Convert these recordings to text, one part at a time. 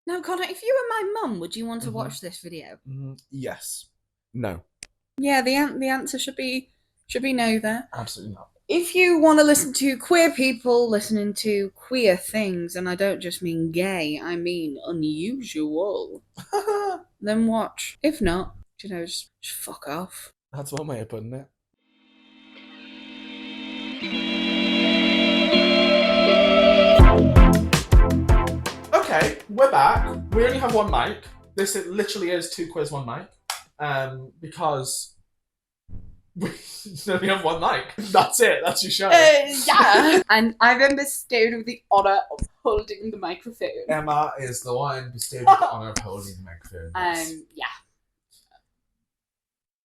Now, Connor, if you were my mum, would you want to watch this video? Yes. No. Yeah, the answer should be no there. Absolutely not. If you want to listen to queer people listening to queer things, and I don't just mean gay, I mean unusual, then watch. If not, just fuck off. That's one way of putting it. Okay, we're back. We only have one mic. This literally is 2 quiz, 1 mic. Because we only have one mic. That's it. That's your show. Yeah. And I've been bestowed with the honour of holding the microphone. Emma is the one bestowed with the honour of holding the microphone. Yeah.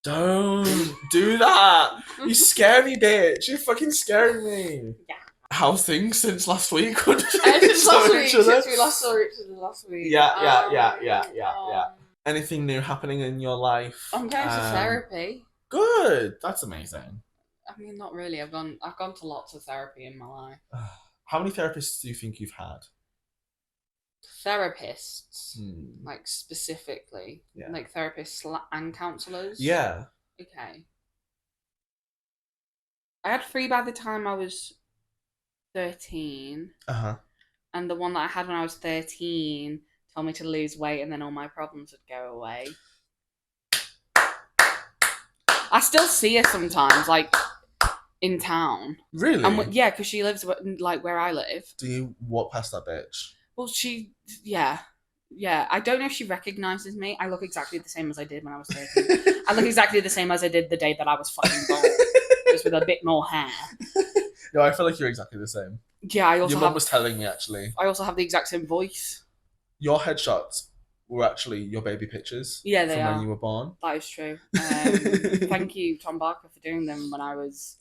Don't do that. You scare me, bitch. You're fucking scaring me. Yeah. How's things since last week? Since we last saw each other last week. Yeah. Anything new happening in your life? I'm going to therapy. Good. That's amazing. I mean, not really. I've gone to lots of therapy in my life. How many therapists do you think you've had? Therapists, like specifically, like therapists and counsellors. Yeah. Okay. I had 3 by the time I was 13. And the one that I had when I was 13 told me to lose weight and then all my problems would go away. I still see her sometimes, like, in town. Really? Yeah, because she lives, like, where I live. Do you walk past that bitch? Well, yeah. I don't know if she recognises me. I look exactly the same as I did when I was 13. I look exactly the same as I did the day that I was fucking born. Just with a bit more hair. No, I feel like you're exactly the same. Yeah, your mum was telling me, actually. I also have the exact same voice. Your headshots were actually your baby pictures. Yeah, they from are. When you were born. That is true. Thank you, Tom Barker, for doing them when I was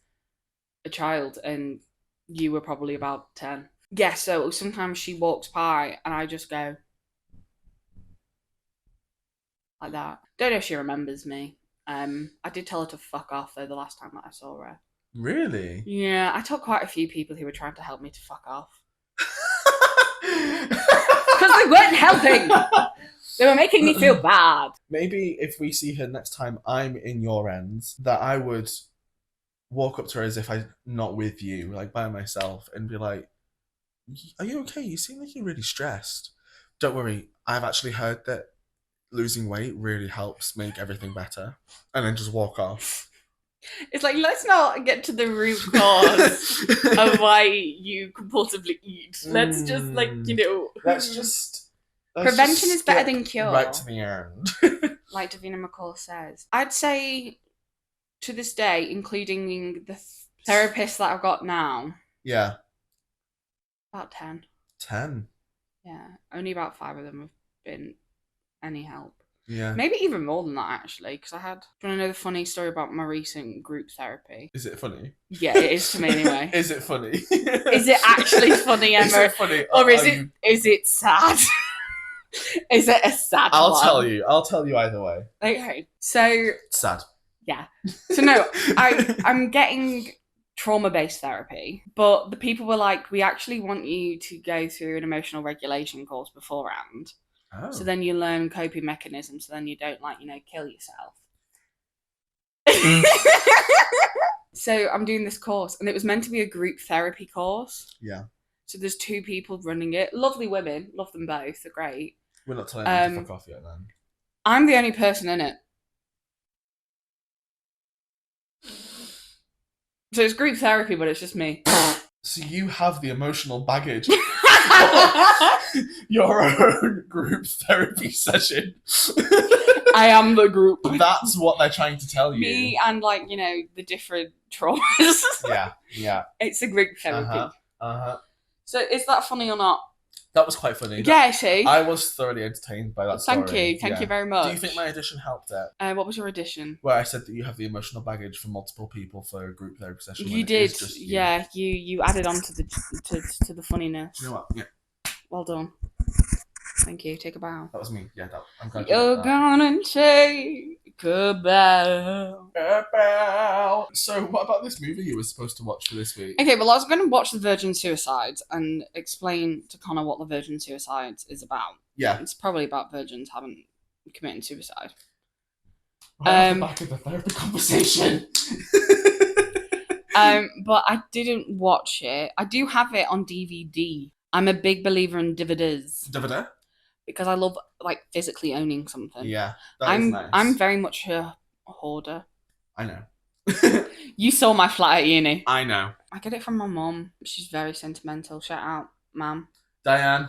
a child and you were probably about 10. Yeah, so sometimes she walks by and I just go like that. Don't know if she remembers me. I did tell her to fuck off though the last time that I saw her. Really? Yeah, I told quite a few people who were trying to help me to fuck off. Because they weren't helping! They were making me feel bad. Maybe if we see her next time I'm in your ends, that I would walk up to her as if I'm not with you, like by myself, and be like, are you okay? You seem like you're really stressed. Don't worry, I've actually heard that losing weight really helps make everything better. And then just walk off. It's like, let's not get to the root cause of why you compulsively eat. Let's just, like, prevention is better than cure. Right to the end. Like Davina McCall says. I'd say, to this day, including the therapist that I've got now. Yeah. About 10. 10? Yeah. Only about 5 of them have been any help. Yeah. Maybe even more than that, actually, because do you want to know the funny story about my recent group therapy? Is it funny? Yeah, it is to me anyway. Is it funny? Is it actually funny, Emma? Is it funny? Or is it sad? Is it a sad one? I'll tell you either way. Okay, so... Sad. Yeah. So no, I'm getting trauma-based therapy, but the people were like, we actually want you to go through an emotional regulation course beforehand. Oh. So then you learn coping mechanisms, so then you don't, kill yourself. So I'm doing this course, and it was meant to be a group therapy course. Yeah. So there's 2 people running it. Lovely women. Love them both. They're great. We're not telling them to fuck off yet, then. I'm the only person in it. So it's group therapy, but it's just me. So you have the emotional baggage. Your own group therapy session. I am the group. That's what they're trying to tell you. Me and, the different traumas. Yeah. It's a group therapy. So is that funny or not? That was quite funny. Yeah, see? I was thoroughly entertained by that story. Thank you very much. Do you think my audition helped it? What was your audition? Where I said that you have the emotional baggage from multiple people for a group therapy session. You did, yeah. You added on to the funniness. You know what? Yeah. Well done. Thank you. Take a bow. That was me. Yeah, I'm glad you're gonna take a bow. So, what about this movie you were supposed to watch for this week? Okay, well, I was going to watch The Virgin Suicides and explain to Connor what The Virgin Suicides is about. Yeah. It's probably about virgins having committing suicide. Right off the back of the therapy conversation. But I didn't watch it. I do have it on DVD. I'm a big believer in DVDs. DVD? Because I love like physically owning something. Yeah, that is nice. I'm very much a hoarder. I know. You saw my flat at uni. I know. I get it from my mum. She's very sentimental. Shout out, ma'am. Diane.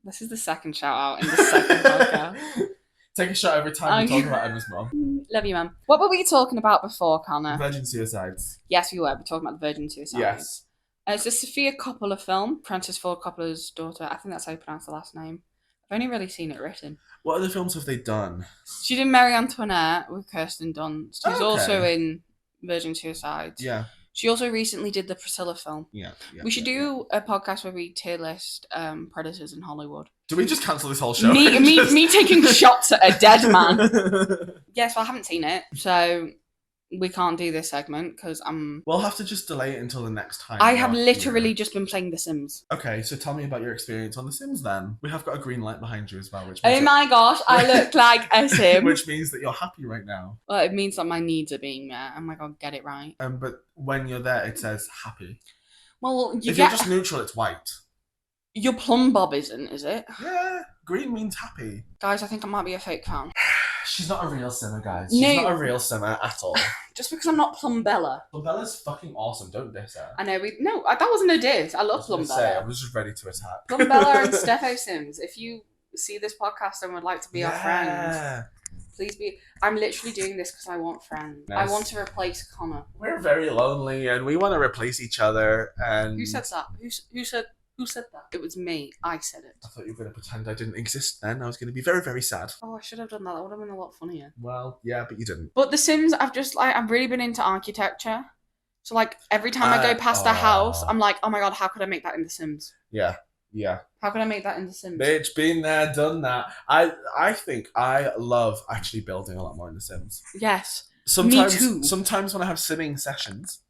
This is the second shout out in the second podcast. Take a shot every time we talk about Emma's mum. Love you, mum. What were we talking about before, Connor? Virgin suicides. Yes, we were. We're talking about the virgin suicides. Yes. It's a Sophia Coppola film. Francis Ford Coppola's daughter. I think that's how you pronounce the last name. I've only really seen it written. What other films have they done? She did Marie Antoinette with Kirsten Dunst, who's also in Virgin Suicides. Yeah. She also recently did the Priscilla film. Yeah. We should do a podcast where we tier list predators in Hollywood. Do we just cancel this whole show? Me taking shots at a dead man. Yes, well, I haven't seen it, so we can't do this segment because We'll have to just delay it until the next time. I have literally just been playing The Sims. Okay, so tell me about your experience on The Sims then. We have got a green light behind you as well, which means my gosh, I look like a Sim. Which means that you're happy right now. Well, it means that my needs are being met. Oh my god, get it right. But when you're there, it says happy. Well, if you're just neutral, it's white. Your plum bob isn't, is it? Yeah, green means happy. Guys, I think I might be a fake fan. She's not a real simmer, guys. She's not a real simmer at all. Just because I'm not Plumbella. Plumbella's fucking awesome. Don't diss her. I know. That wasn't a diss. I love Plumbella. I was just ready to attack. Plumbella and Stepho Sims. If you see this podcast and would like to be our friends, please be. I'm literally doing this because I want friends. Nice. I want to replace Connor. We're very lonely and we want to replace each other. And who said that? Who said that? It was me. I said it. I thought you were going to pretend I didn't exist then. I was going to be very, very sad. Oh, I should have done that. That would have been a lot funnier. Well, yeah, but you didn't. But The Sims, I've really been into architecture. So, like, every time I go past a house, I'm like, oh my god, how could I make that in The Sims? Yeah. How could I make that in The Sims? Bitch, been there, done that. I think I love actually building a lot more in The Sims. Yes. Sometimes, me too. Sometimes when I have simming sessions,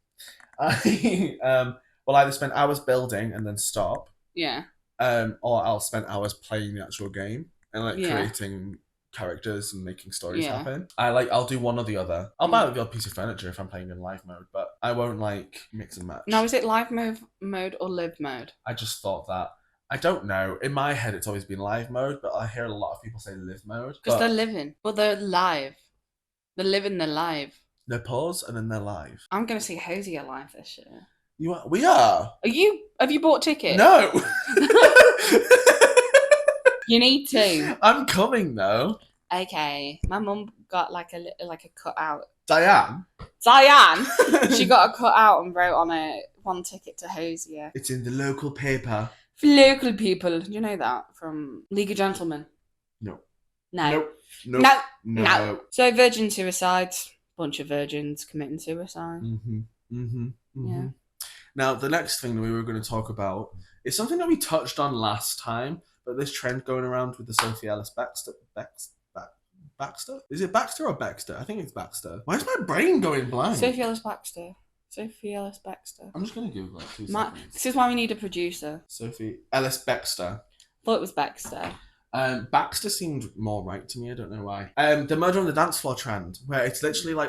I will either spend hours building and then stop. Yeah. Or I'll spend hours playing the actual game and creating characters and making stories happen. I'll do one or the other. I'll buy the odd piece of furniture if I'm playing in live mode, but I won't mix and match. Now, is it live mode or live mode? I just thought that. I don't know. In my head, it's always been live mode, but I hear a lot of people say live mode. Because they're living. Well, they're live. They're living, they're live. They pause and then they're live. I'm going to see Hozier live this year. You are? We are. Have you bought tickets? No. You need to. I'm coming though. Okay. My mum got like a cutout. Diane. She got a cutout and wrote on it 1 ticket to Hozier. It's in the local paper. For local people. Do you know that from League of Gentlemen? No. No. So virgin suicides. Bunch of virgins committing suicide. Yeah. Now, the next thing that we were going to talk about is something that we touched on last time, but this trend going around with the Sophie Ellis-Bexter. Baxter? Is it Baxter or Bexter? I think it's Baxter. Why is my brain going blank? Sophie Ellis-Bexter. I'm just going to Google it. 2 seconds. This is why we need a producer. Sophie Ellis-Bexter. Thought it was Baxter. Baxter seemed more right to me. I don't know why. The Murder on the Dance Floor trend, where it's literally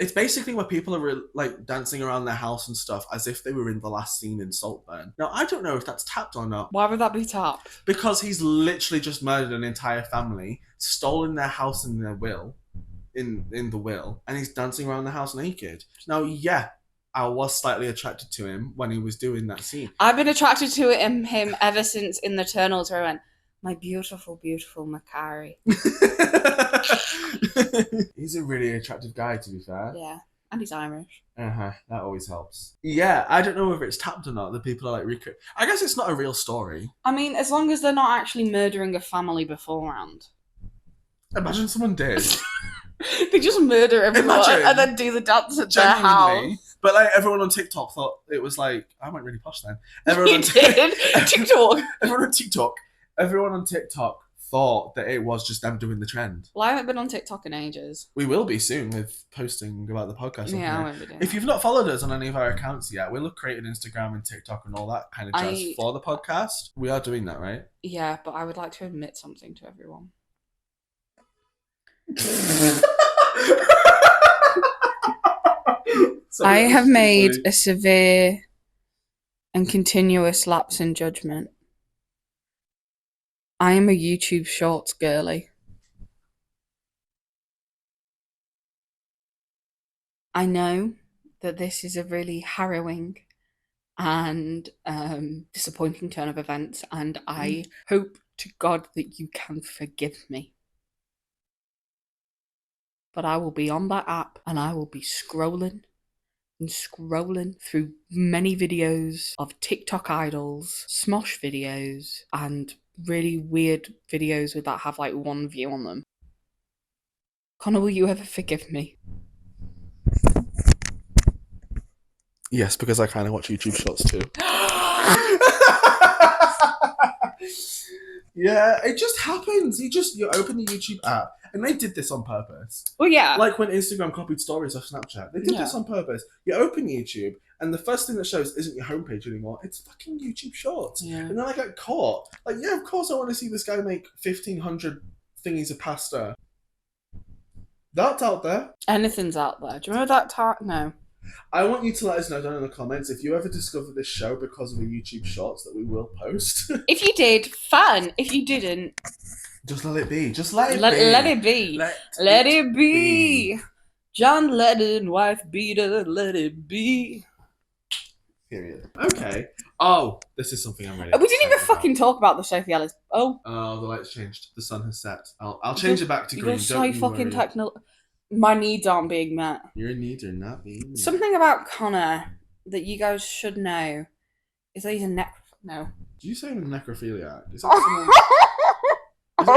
it's basically where people are dancing around their house and stuff as if they were in the last scene in Saltburn. Now, I don't know if that's tapped or not. Why would that be tapped? Because he's literally just murdered an entire family, stolen their house and their will, in the will, and he's dancing around the house naked. Now, yeah, I was slightly attracted to him when he was doing that scene. I've been attracted to him ever since in the Eternals, where I went, my beautiful, beautiful Macari. He's a really attractive guy, to be fair. Yeah, and he's Irish. That always helps. Yeah, I don't know whether it's tapped or not. The people are I guess it's not a real story. I mean, as long as they're not actually murdering a family beforehand. Imagine someone did. They just murder everyone and then do the dance at their house. But everyone on TikTok thought it was I went really posh then. Everyone on TikTok. Everyone on TikTok thought that it was just them doing the trend. Well, I haven't been on TikTok in ages. We will be soon with posting about the podcast. Yeah, I won't be doing If that. you've not followed us on any of our accounts yet, we'll have created Instagram and TikTok and all that kind of jazz for the podcast. We are doing that, right? Yeah, but I would like to admit something to everyone. I have made a severe and continuous lapse in judgment. I am a YouTube Shorts girly. I know that this is a really harrowing and disappointing turn of events, and I hope to God that you can forgive me. But I will be on that app and I will be scrolling and scrolling through many videos of TikTok idols, Smosh videos, and really weird videos that have like one view on them. Connor, will you ever forgive me? Yes, because I kind of watch YouTube Shorts too. Yeah, it just happens. You open the YouTube app, and they did this on purpose. Well, yeah. Like when Instagram copied stories off Snapchat, they did this on purpose. You open YouTube, and the first thing that shows isn't your homepage anymore. It's fucking YouTube Shorts. Yeah. And then I get caught. Like, yeah, of course I want to see this guy make 1,500 thingies of pasta. That's out there. Anything's out there. Do you remember that time? No. I want you to let us know down in the comments if you ever discover this show because of the YouTube Shorts that we will post. If you did, fun. If you didn't, just let it be. Just let it be. Let it be. Let it be. John Lennon, wife beater, let it be. Period. Okay. Oh, this is something I'm ready. We didn't even fucking talk about the Sophie Ellis. Oh, the lights changed. The sun has set. I'll change it back to green. You're so fucking technical. My needs aren't being met. Your needs are not being met. Something about Connor that you guys should know is that he's a No. Did you say I'm a necrophiliac? Is that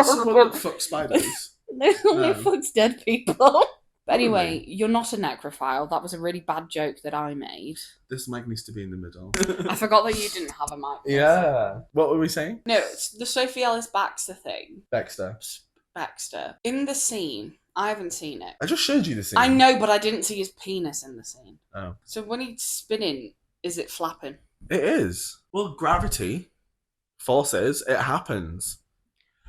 someone that fucks spiders? No, only fucks dead people. But anyway, you're not a necrophile. That was a really bad joke that I made. This mic needs to be in the middle. I forgot that you didn't have a mic. Yeah. What were we saying? No, it's the Sophie Ellis-Bexter thing. Bexter. In the scene, I haven't seen it. I just showed you the scene. I know, but I didn't see his penis in the scene. Oh. So when he's spinning, is it flapping? It is. Well, gravity, forces, it happens.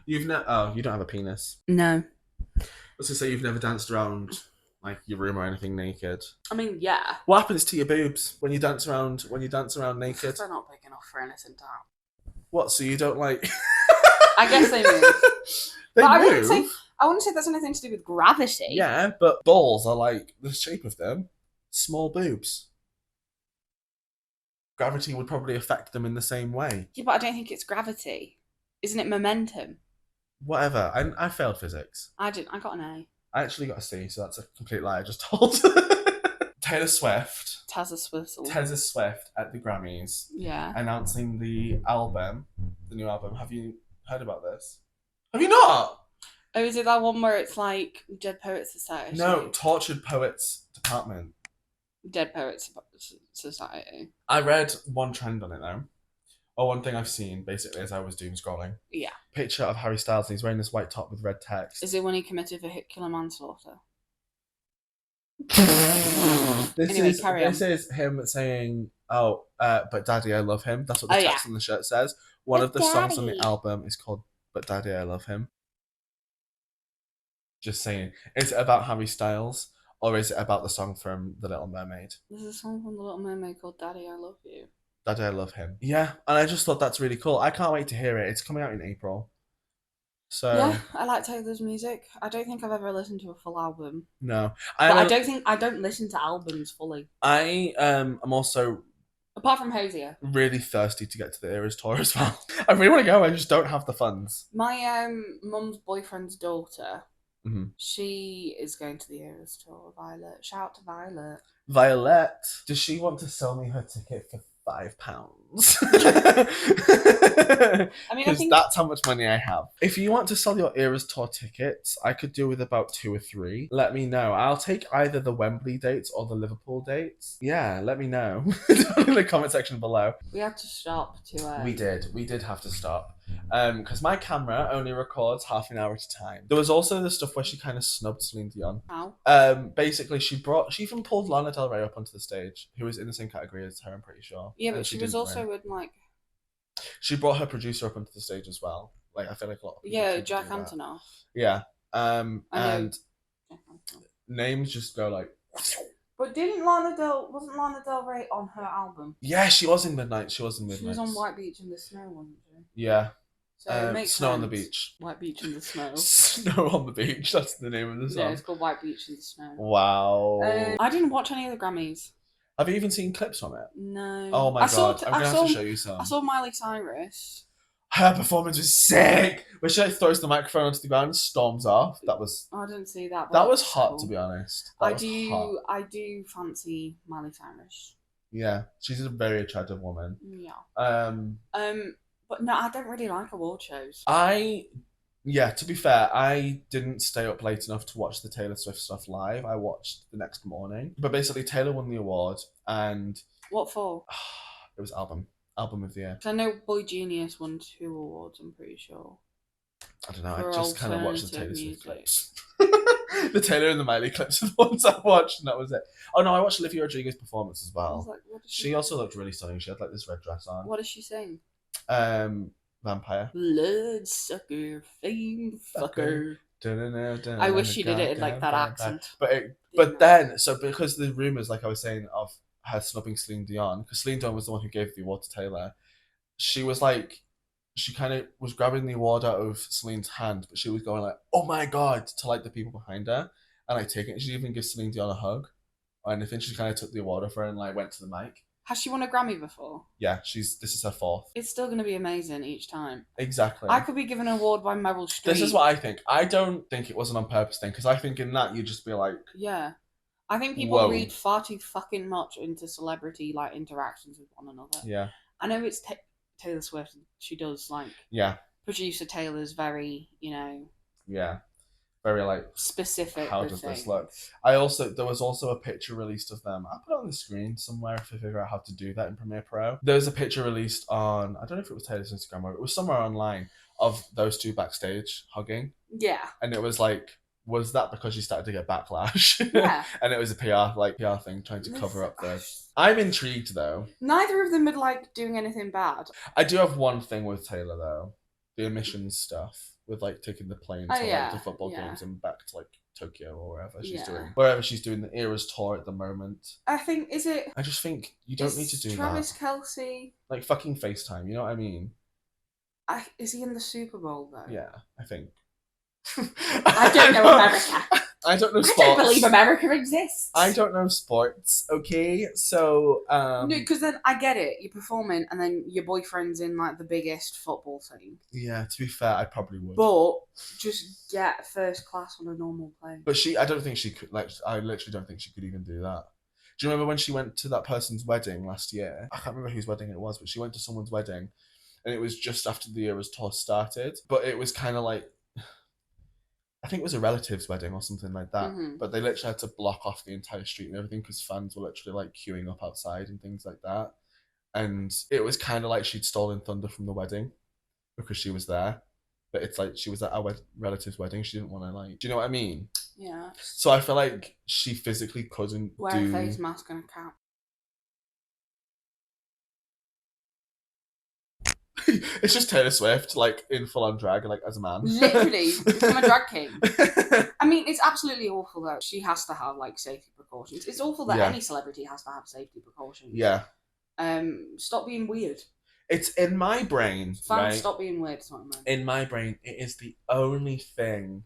You don't have a penis. No. Let's just say you've never danced around like your room or anything naked. I mean, yeah. What happens to your boobs when you dance around naked? They're not big enough for anything to happen. What? So you don't like? I guess they move. They but move. I wouldn't say that's anything to do with gravity. Yeah, but balls are like the shape of them. Small boobs. Gravity would probably affect them in the same way. Yeah, but I don't think it's gravity. Isn't it momentum? Whatever. I failed physics. I didn't. I got an A. I actually got a C, so that's a complete lie I just told. Taylor Swift. Taylor Swift at the Grammys. Yeah. Announcing the new album. Have you heard about this? Have you not? Oh, is it that one where it's like Dead Poets Society? No, Tortured Poets Department. Dead Poets Society. I read one trend on it though. Or one thing I've seen basically as I was doom scrolling. Yeah. Picture of Harry Styles and he's wearing this white top with red text. Is it when he committed vehicular manslaughter? This is him saying, but Daddy, I love him. That's what the text on the shirt says. One of the songs on the album is called But Daddy, I Love Him. Just saying. Is it about Harry Styles or is it about the song from The Little Mermaid? There's a song from The Little Mermaid called Daddy, I Love You. Daddy, I Love Him. Yeah, and I just thought that's really cool. I can't wait to hear it. It's coming out in April. So yeah, I like Taylor's music. I don't think I've ever listened to a full album. No. I don't listen to albums fully. I am also, apart from Hozier, really thirsty to get to the Eras tour as well. I really want to go, I just don't have the funds. My mum's boyfriend's daughter, mm-hmm. She is going to the Eras tour, Violet. Shout out to Violet. Violet, does she want to sell me her ticket for £5? I mean, because that's how much money I have. If you want to sell your Eras tour tickets, I could do with about 2 or 3. Let me know. I'll take either the Wembley dates or the Liverpool dates. Yeah, let me know in the comment section below. We had to stop to. We did have to stop. Because my camera only records half an hour at a time. There was also the stuff where she kind of snubbed Celine Dion. How? Basically, she even pulled Lana Del Rey up onto the stage, who was in the same category as her, I'm pretty sure. Yeah, And but she was didn't also win. in like. She brought her producer up onto the stage as well. Like I feel like a lot of people. Yeah, Jack Antonoff. Yeah. I know. And names just go like. But wasn't Lana Del Rey on her album? Yeah, she was in Midnight. She was in Midnight. She was on White Beach in the Snow, wasn't she? Yeah. So it makes Snow sense. on the Beach. White Beach in the Snow. Snow on the Beach. That's the name of the song. Yeah, it's called White Beach in the Snow. Wow. I didn't watch any of the Grammys. Have you even seen clips from it? No. Oh my god! I'm gonna have to show you some. I saw Miley Cyrus. Her performance was sick. When she like throws the microphone onto the ground and storms off. That was. I didn't see that. That was hot, to be honest. I do fancy Miley Cyrus. Yeah, she's a very attractive woman. Yeah. But no, I don't really like award shows. To be fair, I didn't stay up late enough to watch the Taylor Swift stuff live. I watched the next morning. But basically, Taylor won the award, and what for? It was album of the year. I know Boy Genius won 2 awards. I'm pretty sure. I don't know. I just kind of watched the Taylor music. Swift clips. The Taylor and the Miley clips are the ones I watched, and that was it. Oh no, I watched Olivia Rodrigo's performance as well. Like, she also looked really stunning. She had like this red dress on. What does she sing? Vampire. Bloodsucker, fame fucker. I wish she did it in like that accent. But then, so because the rumours, like I was saying, of her snubbing Celine Dion, because Celine Dion was the one who gave the award to Taylor, she was like, she kind of was grabbing the award out of Celine's hand, but she was going like, "Oh my god," to like the people behind her, and like taking it. She didn't even give Celine Dion a hug or anything. She kind of took the award off her and like went to the mic. Has she won a Grammy before? Yeah, this is her 4th. It's still going to be amazing each time. Exactly. I could be given an award by Meryl Streep. This is what I think. I don't think it was an on purpose thing, because I think in that you'd just be like... Yeah. I think people read far too fucking much into celebrity like interactions with one another. Yeah. I know it's Taylor Swift. She does like... Yeah. Producer Taylor's very, Yeah. Very like specific. How does this look? There was also a picture released of them. I'll put it on the screen somewhere if I figure out how to do that in Premiere Pro. There was a picture released on, I don't know if it was Taylor's Instagram or it was somewhere online, of those two backstage hugging. Yeah. And it was like, was that because you started to get backlash? Yeah. And it was a PR thing trying to cover up this. I'm intrigued though. Neither of them would like doing anything bad. I do have one thing with Taylor though. The emissions stuff. With like taking the plane to like the football games and back to like Tokyo or wherever she's doing the Eras tour at the moment. I just think you don't need to do Travis that. Kelce Like fucking FaceTime, you know what I mean? Is he in the Super Bowl though? Yeah, I think. I don't know America. I don't know sports. I don't believe America exists. I don't know sports, okay? So, no, because then I get it. You're performing and then your boyfriend's in like the biggest football thing. Yeah, to be fair, I probably would. But just get first class on a normal plane. But I don't think she could, like, I literally don't think she could even do that. Do you remember when she went to that person's wedding last year? I can't remember whose wedding it was, but she went to someone's wedding and it was just after the Eras tour started. But it was kind of like, I think it was a relative's wedding or something like that. Mm-hmm. But they literally had to block off the entire street and everything because fans were literally like queuing up outside and things like that. And it was kind of like she'd stolen thunder from the wedding because she was there. But it's like she was at our relative's wedding. She didn't want to like... Do you know what I mean? Yeah. So I feel like she physically couldn't wear a face mask and a cap. It's just Taylor Swift, like, in full-on drag, like, as a man. Literally, become a drag king. I mean, it's absolutely awful that she has to have, like, safety precautions. It's awful that any celebrity has to have safety precautions. Yeah. Stop being weird. It's in my brain, right? Stop being weird, is what I meant. In my brain, it is the only thing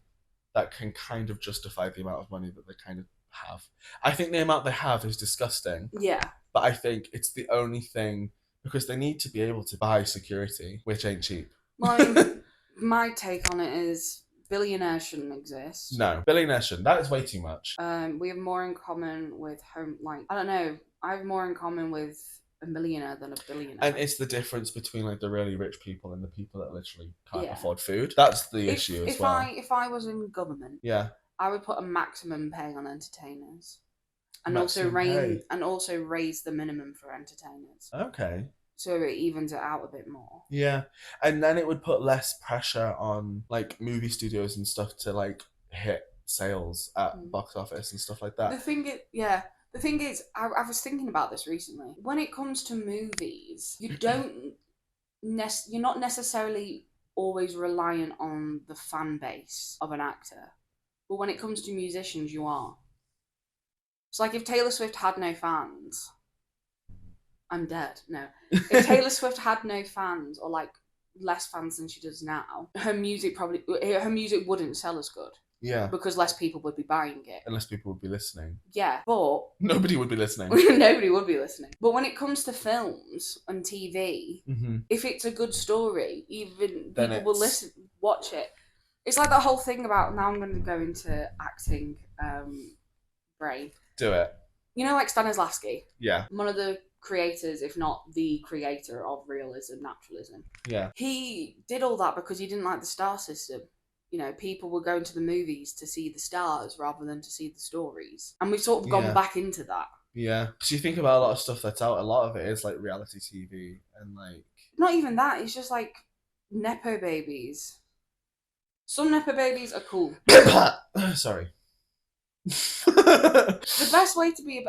that can kind of justify the amount of money that they kind of have. I think the amount they have is disgusting. Yeah. But I think it's the only thing... Because they need to be able to buy security, which ain't cheap. Well, I mean, my take on it is billionaires shouldn't exist. No, billionaires shouldn't. That is way too much. We have more in common with I don't know. I have more in common with a millionaire than a billionaire. And it's the difference between like the really rich people and the people that literally can't afford food. That's the issue as well. If I was in government, I would put a maximum pay on entertainers. And also raise the minimum for entertainers. Okay. so it evens it out a bit more. Yeah, and then it would put less pressure on like movie studios and stuff to like hit sales at box office and stuff like The that. thing is, I was thinking about this recently. When it comes to movies, you're not necessarily always reliant on the fan base of an actor, but when it comes to musicians, you are. It's like if Taylor Swift had no fans, I'm dead. No, if Taylor Swift had no fans or like less fans than she does now, her music wouldn't sell as good. Yeah, Because less people would be buying it. unless people would be listening. Yeah, but Nobody would be listening. nobody would be listening. But when it comes to films and TV, Mm-hmm. if it's a good story, even Then people will watch it. It's like that whole thing about, now I'm going to go into acting brain. Do it. You know, like Stanislavski? Yeah. One of the creators, if not the creator of realism, naturalism. Yeah. He did all that because he didn't like the star system. You know, people were going to the movies to see the stars rather than to see the stories. And we've sort of gone back into that. Yeah. Because you think about a lot of stuff that's out, a lot of it is like reality TV and like... Not even that, it's just like Nepo babies. Some Nepo babies are cool. Sorry. The best way to be...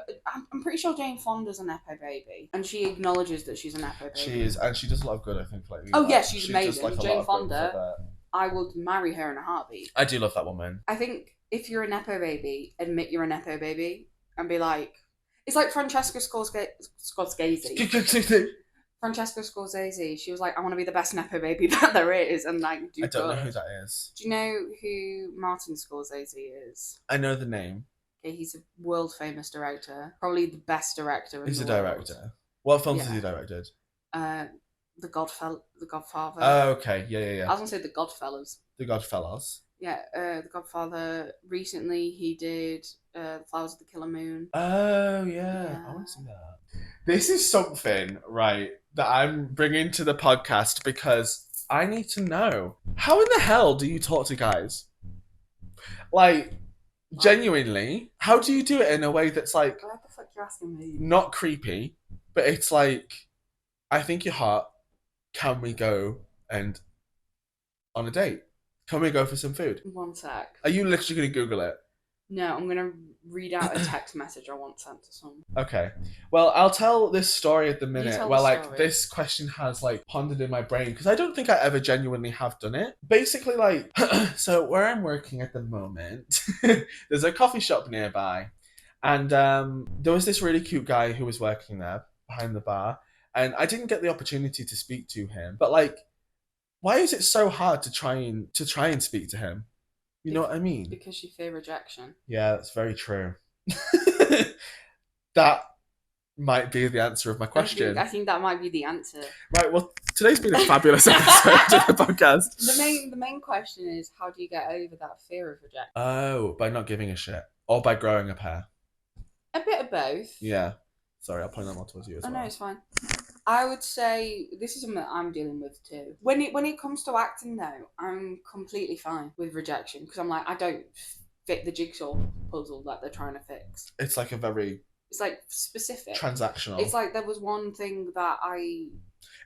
I'm pretty sure Jane Fonda's a Nepo baby. And she acknowledges that she's a Nepo baby. She is, and she does a lot of good, I think. Like, oh, yeah, she's amazing. Like Jane Fonda... I would marry her in a heartbeat. I do love that woman. I think if you're a Nepo baby, admit you're a Nepo baby and be like... It's like Francesca Scorsese. Francesca Scorsese, she was like, I want to be the best Nepo baby that there is. And like, I don't know who that is. Do you know who Martin Scorsese is? I know the name. Okay, he's a world famous director. Probably the best director in the world. He's a director. What films has he directed? The Godfather. Oh, okay. Yeah. I was going to say The Godfellas. The Godfellas. Yeah, The Godfather. Recently, he did The Flowers of the Killer Moon. Oh, yeah. I want to see that. This is something, right, that I'm bringing to the podcast because I need to know. How in the hell do you talk to guys? Like, genuinely, how do you do it in a way that's like... What the fuck you're asking me? Not creepy, but it's like, I think you're hot. Can we go and on a date? Can we go for some food? One sec. Are you literally going to Google it? No, I'm going to read out a text message I want sent to someone. Okay. Well, I'll tell this story at the minute where, like, story. this question has, like, pondered in my brain because I don't think I ever genuinely have done it. Basically, like, so where I'm working at the moment, there's a coffee shop nearby. And there was this really cute guy who was working there behind the bar. And I didn't get the opportunity to speak to him. But, like, why is it so hard to try and speak to him? You know what I mean? Because you fear rejection. Yeah, that's very true. That might be the answer of my question. I think that might be the answer. Right, well, today's been a fabulous episode of the podcast. The main question is, how do you get over that fear of rejection? Oh, by not giving a shit. Or by growing a pair. A bit of both. Yeah. Sorry, I'll point that more towards you as well. No, it's fine. I would say this is something that I'm dealing with too. When it comes to acting, though, I'm completely fine with rejection because I'm like, I don't fit the jigsaw puzzle that they're trying to fix. It's like it's like specific. Transactional. It's like there was one thing that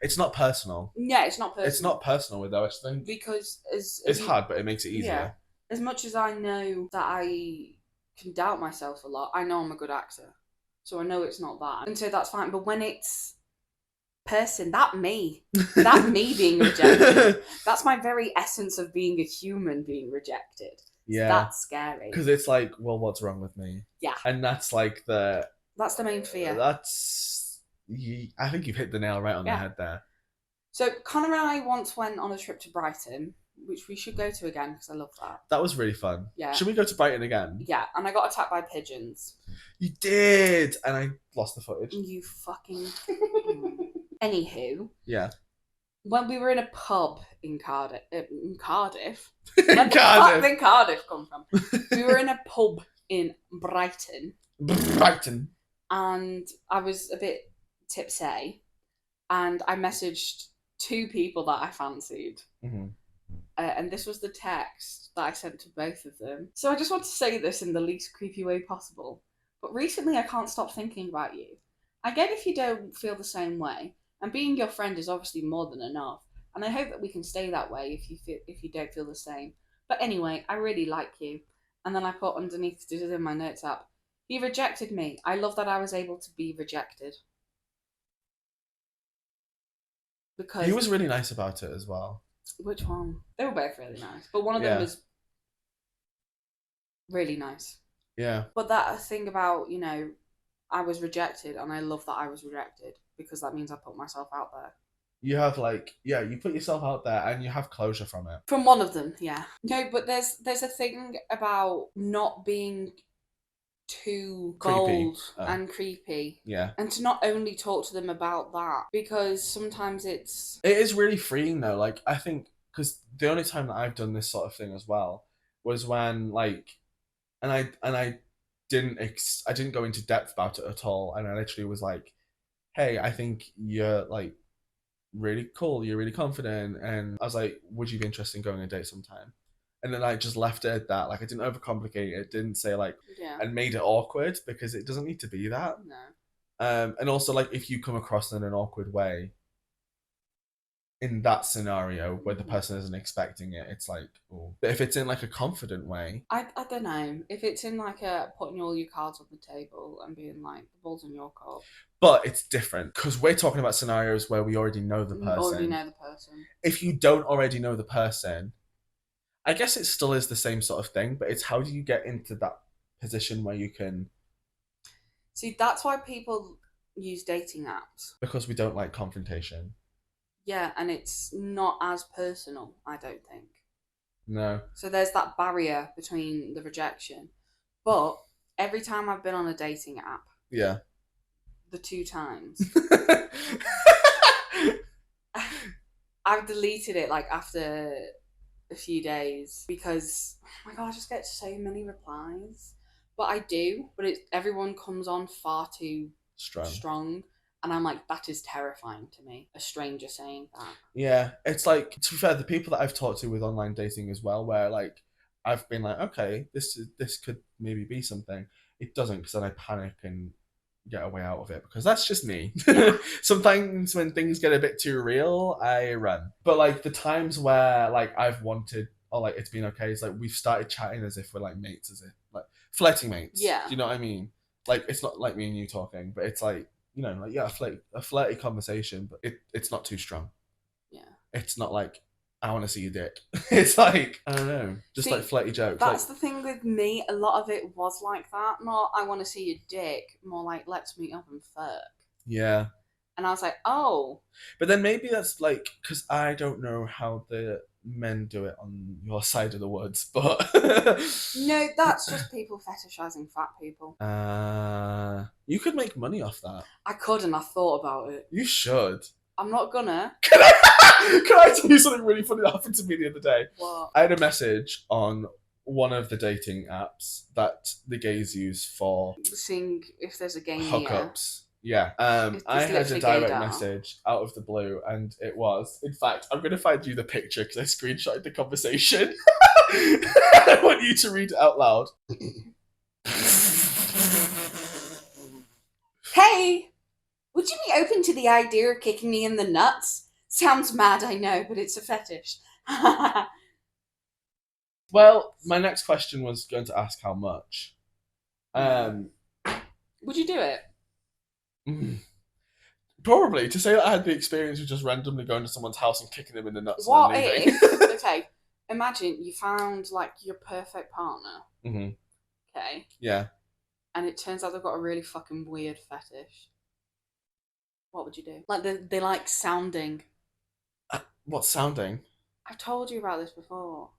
It's not personal. Yeah, it's not personal. It's not personal with those things. Because it's hard, but it makes it easier. Yeah. As much as I know that I can doubt myself a lot, I know I'm a good actor. So I know it's not that. And so that's fine. But when it's that me being rejected, that's my very essence of being a human being rejected. Yeah. That's scary. Because it's like, well, what's wrong with me? Yeah. And that's like that's the main fear. I think you've hit the nail right on the head there. So Connor and I once went on a trip to Brighton, which we should go to again because I love that. That was really fun. Yeah. Should we go to Brighton again? Yeah, and I got attacked by pigeons. You did! And I lost the footage. You fucking... Anywho. Yeah. When we were in a pub in Cardiff... Cardiff? Where the fuck did Cardiff come from? We were in a pub in Brighton. Brighton. And I was a bit tipsy. And I messaged 2 people that I fancied. Mm-hmm. And this was the text that I sent to both of them. So I just want to say this in the least creepy way possible. But recently I can't stop thinking about you. I get if you don't feel the same way. And being your friend is obviously more than enough. And I hope that we can stay that way if you don't feel the same. But anyway, I really like you. And then I put underneath, this is in my notes app, he rejected me. I love that I was able to be rejected. Because He was really nice about it as well. Which one? They were both really nice. But one of them was really nice. Yeah. But that thing about, I was rejected, and I love that I was rejected because that means I put myself out there. You have you put yourself out there and you have closure from it. From one of them, yeah. No, but there's a thing about not being too bold and creepy. Yeah. And to not only talk to them about that, because sometimes it is really freeing though. Like, I think, because the only time that I've done this sort of thing as well was when and I didn't go into depth about it at all, and I literally was like, hey, I think you're really cool, you're really confident, and I was like, would you be interested in going on a date sometime? And then I just left it at that. Like, I didn't overcomplicate it, didn't say and made it awkward, because it doesn't need to be that. No. And also, if you come across in an awkward way in that scenario where the person isn't expecting it, it's like, oh. But if it's in a confident way, I don't know. If it's in a putting all your cards on the table and being like, the ball's in your court. But it's different because we're talking about scenarios where we already know the person. If you don't already know the person, I guess it still is the same sort of thing, but it's how do you get into that position where you can... See, that's why people use dating apps. Because we don't like confrontation. Yeah, and it's not as personal, I don't think. No. So there's that barrier between the rejection. But every time I've been on a dating app... Yeah. The 2 times... I've deleted it after a few days because, oh my god, I just get so many replies. But I do, but everyone comes on far too strong. And I'm like, that is terrifying to me, a stranger saying that. Yeah, it's to be fair, the people that I've talked to with online dating as well, where I've been like, okay, this could maybe be something. It doesn't, because then I panic and get a way out of it, because that's just me. Yeah. Sometimes when things get a bit too real, I run. But the times where I've wanted, or it's been okay, it's we've started chatting as if we're mates, as if flirting mates. Yeah. Do you know what I mean? It's not like me and you talking, but it's a flirty conversation, but it's not too strong. Yeah. It's not I want to see your dick. It's I don't know, just flirty jokes. That's the thing with me. A lot of it was like that. Not I want to see your dick. More let's meet up and fuck. Yeah. And I was like, oh. But then maybe that's because I don't know how the men do it on your side of the woods, but no, that's just people fetishizing fat people. You could make money off that. I could, and I thought about it. You should. I'm not gonna. Can I tell you something really funny that happened to me the other day? What? I had a message on one of the dating apps that the gays use for seeing if there's a gay hookups. Yeah. I had a direct message out of the blue, and it was, in fact, I'm going to find you the picture because I screenshotted the conversation. I want you to read it out loud. Hey, would you be open to the idea of kicking me in the nuts? Sounds mad, I know, but it's a fetish. Well, my next question was going to ask how much. Would you do it? Probably. To say that I had the experience of just randomly going to someone's house and kicking them in the nuts. What if? Okay, imagine you found your perfect partner. Mm-hmm. Okay. Yeah. And it turns out they've got a really fucking weird fetish. What would you do? They like sounding. What sounding? I've told you about this before.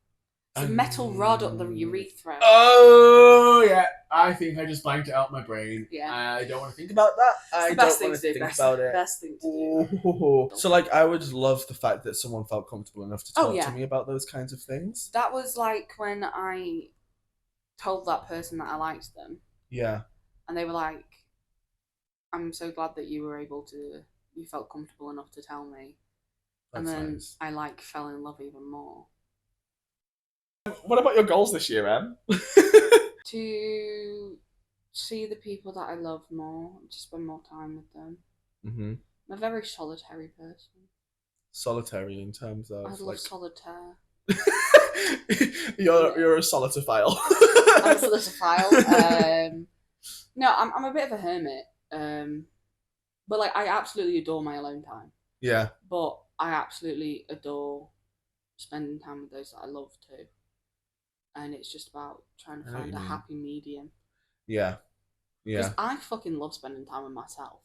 It's a metal rod up the urethra. Oh, yeah. I think I just blanked it out my brain. Yeah. I don't want to think about that. I don't want to think about it. Best thing to do. So, I would love the fact that someone felt comfortable enough to talk to me about those kinds of things. That was when I told that person that I liked them. Yeah. And they were like, I'm so glad that you felt comfortable enough to tell me. That's and then nice. I fell in love even more. What about your goals this year, Em? To see the people that I love more, to spend more time with them. Mm-hmm. I'm a very solitary person. Solitary in terms I of love like solitaire. you're a solitophile. I'm a solitophile. No, I'm a bit of a hermit. But like I absolutely adore my alone time. Yeah. But I absolutely adore spending time with those that I love too. And it's just about trying to I know what find you a mean. happy medium. Yeah. Because Yeah. I fucking love spending time with myself.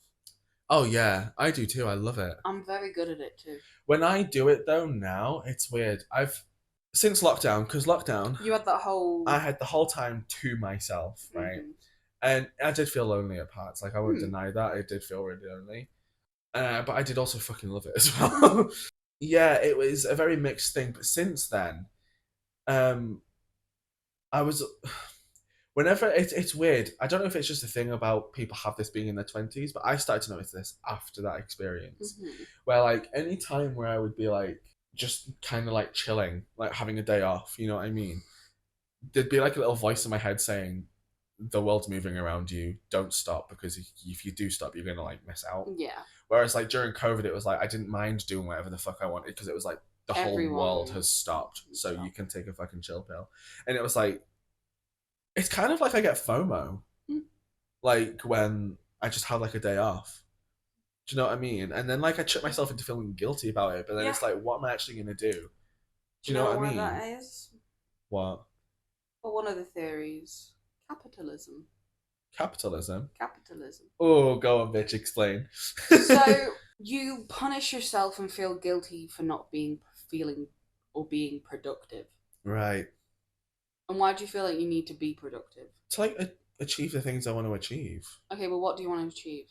Oh yeah, I do too. I love it. I'm very good at it too. When I do it though now, it's weird. I've since lockdown, because lockdown, You had that whole. I had the whole time to myself, right? Mhm. And I did feel lonely at parts. Like I won't Hmm. deny that. I did feel really lonely. But I did also fucking love it as well. Yeah, it was a very mixed thing. But since then, um, I was whenever it's weird. I don't know if it's just a thing about people have this being in their 20s, but I started to notice this after that experience, Mhm. where like any time where I would be like just kind of like chilling, like having a day off, you know what I mean? There'd be like a little voice in my head saying, "The world's moving around you. Don't stop because if you do stop, you're gonna like miss out." Yeah. Whereas like during COVID, it was like I didn't mind doing whatever the fuck I wanted because it was like the whole world Everyone has stopped, so stopped. you can take a fucking chill pill, and it was like it's kind of like I get FOMO, Mm. like when I just have like a day off. Do you know what I mean? And then like I trick myself into feeling guilty about it, but then Yeah. it's like, what am I actually gonna do? Do Do you you know know what I why mean? that is? What? Well, one of the theories. Capitalism. Capitalism? Capitalism. Oh, go on, bitch, explain. So you punish yourself and feel guilty for not feeling or being productive. Right. And why do you feel like you need to be productive? To like achieve the things I want to achieve. Okay, well, what do you want to achieve?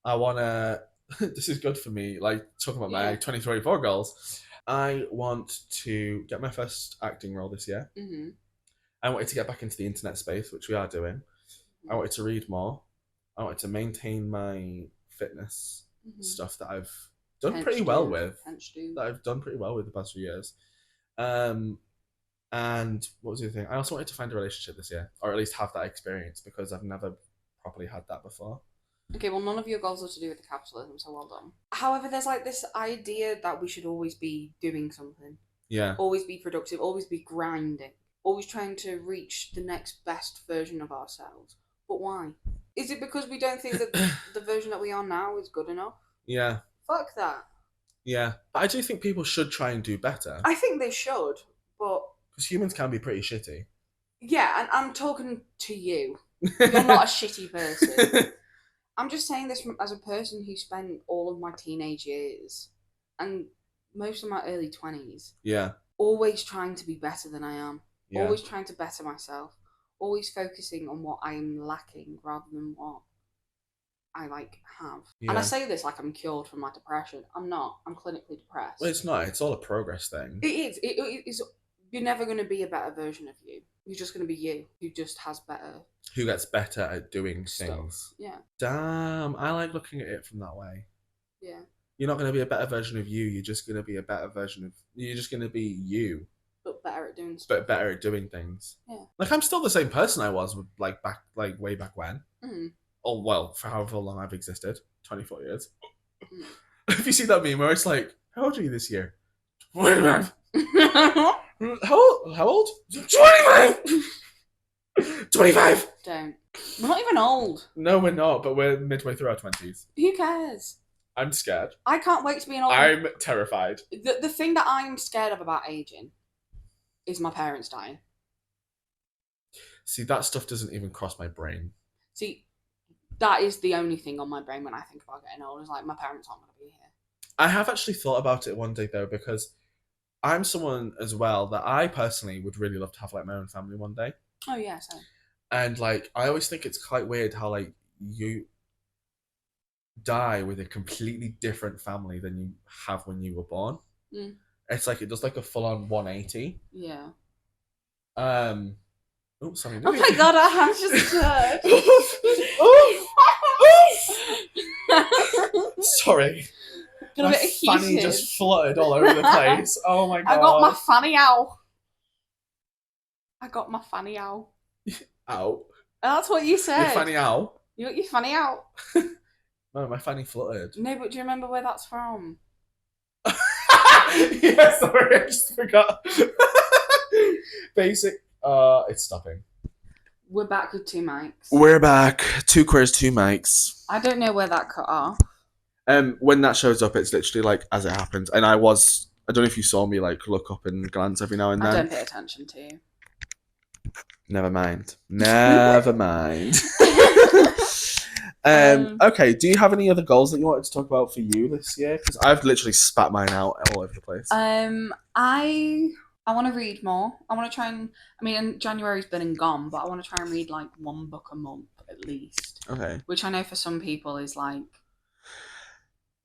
I want to. This is good for me. Like talking about my Yeah. 2024 goals. I want to get my first acting role this year. Mm-hmm. I wanted to get back into the internet space, which we are doing. I wanted to read more. I wanted to maintain my fitness stuff that I've done pretty well with. That I've done pretty well with the past few years. And what was the other thing? I also wanted to find a relationship this year, or at least have that experience because I've never properly had that before. Okay, well, none of your goals are to do with the capitalism, so well done. However, there's like this idea that we should always be doing something. Yeah. Always be productive, always be grinding, always trying to reach the next best version of ourselves. But why? Is it because we don't think that the version that we are now is good enough? Yeah. Fuck that. Yeah. But I do think people should try and do better. I think they should, but. Because humans can be pretty shitty. Yeah, and I'm talking to you. You're not a shitty person. I'm just saying this as a person who spent all of my teenage years and most of my early 20s. Yeah. Always trying to be better than I am. Yeah. Always trying to better myself. Always focusing on what I am lacking rather than what I have. Yeah. And I say this like I'm cured from my depression. I'm not. I'm clinically depressed. Well, it's not. It's all a progress thing. It is. It is. You're never going to be a better version of you. You're just going to be you, who just has better. Who gets better at doing stuff. things. Yeah. Damn, I like looking at it from that way. Yeah. You're not going to be a better version of you. You're just going to be a better version of. You're just going to be you. But better at doing stuff. But better at doing things. Yeah. Like I'm still the same person I was like back, like way back when. Mm. Oh well, for however long I've existed, 24 years. Mm. Have you seen that meme where it's like, how old are you this year? 25. How old? 25. 25. Don't. We're not even old. No, we're not, but we're midway through our 20s. Who cares? I'm scared. I can't wait to be an old. I'm terrified. The thing that I'm scared of about aging is my parents dying. See, that stuff doesn't even cross my brain. See, that is the only thing on my brain when I think about getting old. Is like my parents aren't going to be here. I have actually thought about it one day though, because I'm someone as well that I personally would really love to have like my own family one day. Oh yeah, same. And like I always think it's quite weird how like you die with a completely different family than you have when you were born. Mm. It's like it does like a full on 180. Yeah. Oh, sorry. Oh my god, our hands just turned. Sorry. Got My fanny just fluttered all over the place. Oh my god. I got my fanny out. Out. That's what you said. Your fanny out. You got your fanny out. No, my fanny fluttered. No, but do you remember where that's from? Yeah, sorry, I just forgot. Basic. It's stopping. We're back with 2 mics. We're back. 2 queers, 2 mics. I don't know where that cut off. When that shows up, it's literally like as it happens. And I don't know if you saw me like look up and glance every now and then. I don't pay attention to you. Never mind. Never mind. Okay, do you have any other goals that you wanted to talk about for you this year? Because I've literally spat mine out all over the place. I want to read more. I want to try and... I mean, January's been and gone, but I want to try and read, like, 1 book a month, at least. Okay. Which I know for some people is, like...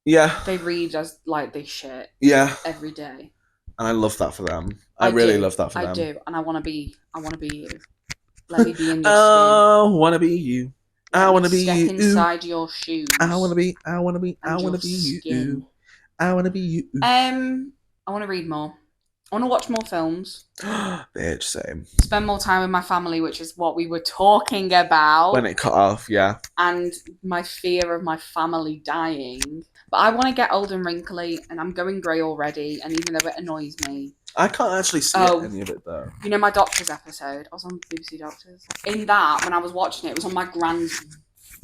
Yeah. They read as, like, they shit. Yeah. Every day. And I love that for them. I really love that for them. I do. And I want to be you. Let me be in your skin. Oh, want to be you. I want to be you. Step inside your shoes. I want to be you. I want to be you. I want to read more. I want to watch more films. Bitch, same. Spend more time with my family, which is what we were talking about. When it cut off, yeah. And my fear of my family dying. But I want to get old and wrinkly, and I'm going grey already, and even though it annoys me. I can't actually see any of it, though. You know my Doctors episode? I was on BBC Doctors. In that, when I was watching it, it was on my grand's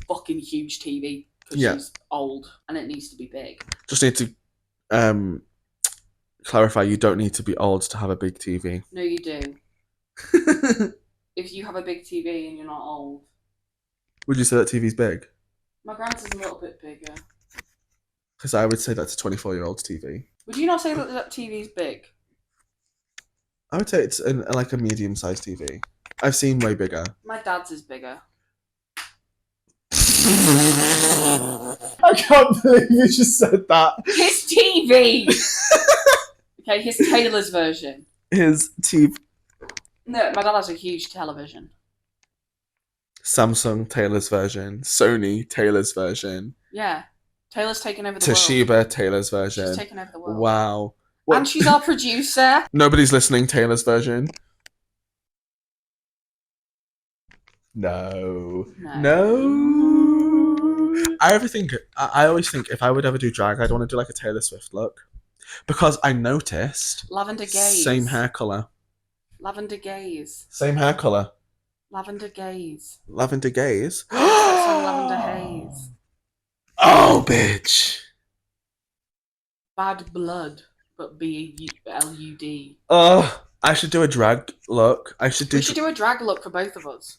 fucking huge TV. Because she's old, and it needs to be big. Just need to... clarify, you don't need to be old to have a big TV. No, you do. If you have a big TV and you're not old. Would you say that TV's big? My grand's is a little bit bigger. Because I would say that's a 24-year-old's TV. Would you not say that TV's big? I would say it's like a medium-sized TV. I've seen way bigger. My dad's is bigger. I can't believe you just said that. His TV! Okay, his Taylor's version. His TV. No, my dad has a huge television. Samsung Taylor's version. Sony Taylor's version. Yeah. Taylor's taken over the world. Toshiba Taylor's version. She's taken over the world. Wow. What? And she's our producer. Nobody's listening, Taylor's version. No. I always think if I would ever do drag, I'd want to do like a Taylor Swift look. Because I noticed... Lavender gaze. Same hair colour. Lavender gaze. Same hair colour. Lavender gaze. Lavender gaze? Lavender haze. Oh, bitch. Bad blood, but B-L-U-D. Oh, I should do a drag look. We should do a drag look for both of us.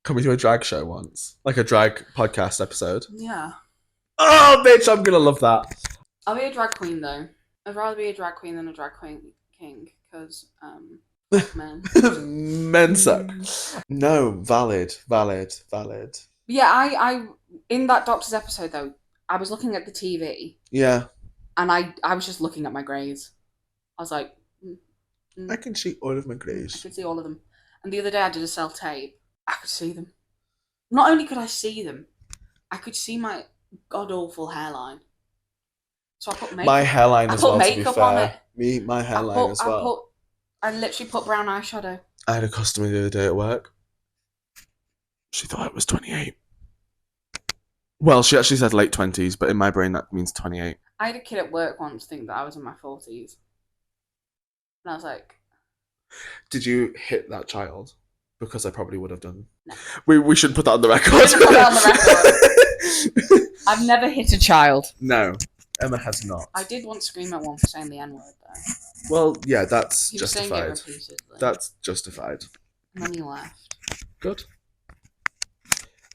Can we do a drag show once? Like a drag podcast episode? Yeah. Oh, bitch, I'm going to love that. I'll be a drag queen, though. I'd rather be a drag queen than a drag king, because, men. Men suck. No, valid. Yeah, I in that Doctor's episode, though, I was looking at the TV. Yeah. And I was just looking at my greys. I was like... I can see all of my greys. I could see all of them. And the other day I did a self-tape. I could see them. Not only could I see them, I could see my god-awful hairline. So I put makeup. My hairline as well, to be makeup fair. on it. My hairline as well. I literally put brown eyeshadow. I had a customer the other day at work. She thought I was 28. Well, she actually said late 20s, but in my brain that means 28. I had a kid at work once think that I was in my 40s. And I was like... Did you hit that child? Because I probably would have done. No. We should put that on the record. We should put that on the record. I've never hit a child. No, Emma has not. I did once scream at one for saying the N-word, though. Well, yeah, that's he was justified. saying it repeatedly. That's justified. And then he left. Good.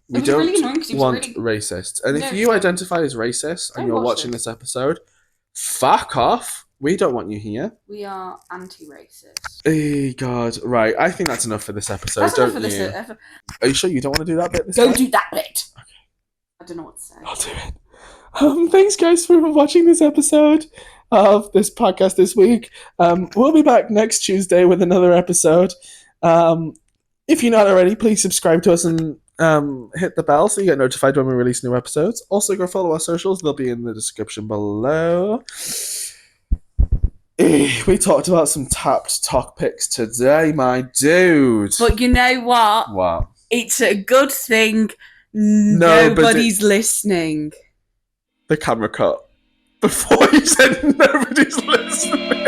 We don't really annoying because he was want really... racists. And if you identify as racist and you're watching this episode, fuck off. We don't want you here. We are anti-racist. Hey, God. Right, I think that's enough for this episode, don't you? Are you sure you don't want to do that bit this time? Don't do that bit! Okay. I don't know what to say. I'll do it. Thanks, guys, for watching this episode of this podcast this week. We'll be back next Tuesday with another episode. If you're not already, please subscribe to us and hit the bell so you get notified when we release new episodes. Also, go follow our socials. They'll be in the description below. We talked about some tapped talk picks today, my dude. But you know what? What? It's a good thing No, but Nobody's listening. the camera cut before you said nobody's listening.